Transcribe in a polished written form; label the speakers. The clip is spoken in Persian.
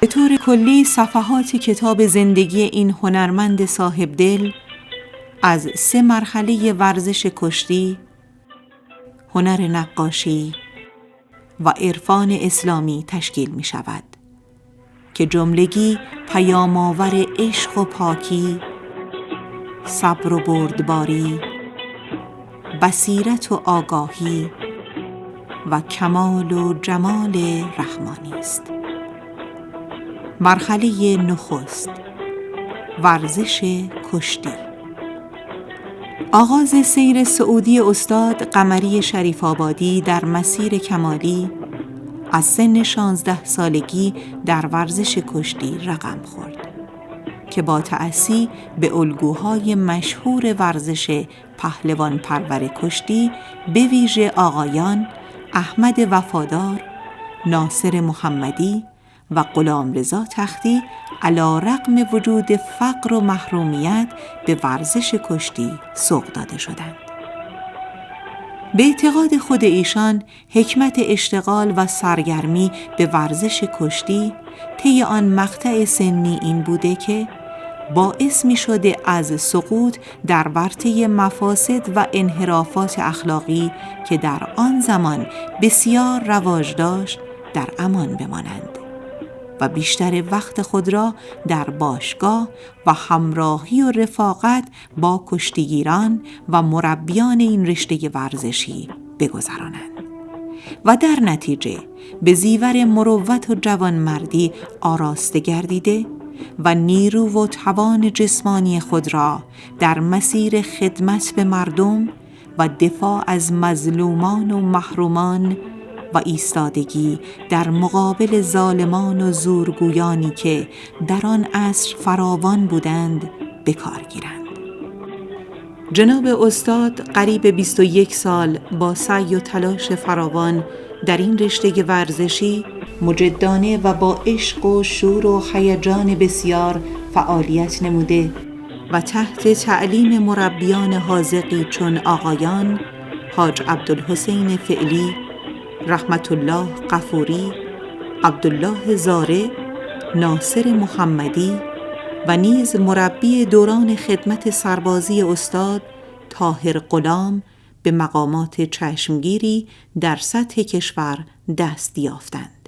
Speaker 1: به طور کلی صفحات کتاب زندگی این هنرمند صاحب دل از 3 مرحله ورزش کشتی، هنر نقاشی و عرفان اسلامی تشکیل می شود که جملگی پیام‌آور عشق و پاکی، صبر و بردباری، بصیرت و آگاهی و کمال و جمال رحمانی است. مرحله نخست، ورزش کشتی. آغاز سیر سعودی استاد قمری شریف آبادی در مسیر کمالی از سن 16 سالگی در ورزش کشتی رقم خورد که با تأسی به الگوهای مشهور ورزش پهلوان پرور کشتی به ویژه آقایان احمد وفادار، ناصر محمدی و غلامرضا تختی علی رغم وجود فقر و محرومیت به ورزش کشتی سوق داده شدند. به اعتقاد خود ایشان حکمت اشتغال و سرگرمی به ورزش کشتی طی آن مقطع سنی این بوده که باعث می شده از سقوط در ورطه مفاسد و انحرافات اخلاقی که در آن زمان بسیار رواج داشت در امان بمانند و بیشتر وقت خود را در باشگاه و همراهی و رفاقت با کشتیگیران و مربیان این رشته ورزشی بگذرانند و در نتیجه به زیور مروت و جوانمردی آراسته گردیده و نیرو و توان جسمانی خود را در مسیر خدمت به مردم و دفاع از مظلومان و محرومان و ایستادگی در مقابل ظالمان و زورگویانی که در آن عصر فراوان بودند به کار گیرند. جناب استاد قریب 21 سال با سعی و تلاش فراوان در این رشته ورزشی مجدانه و با عشق و شور و هیجان بسیار فعالیت نموده و تحت تعلیم مربیان حاذقی چون آقایان حاج عبدالحسین فعلی، رحمت الله غفوری، عبدالله زاره، ناصر محمدی و نیز مربی دوران خدمت سربازی استاد طاهر غلام به مقامات چشمگیری در سطح کشور دست یافتند.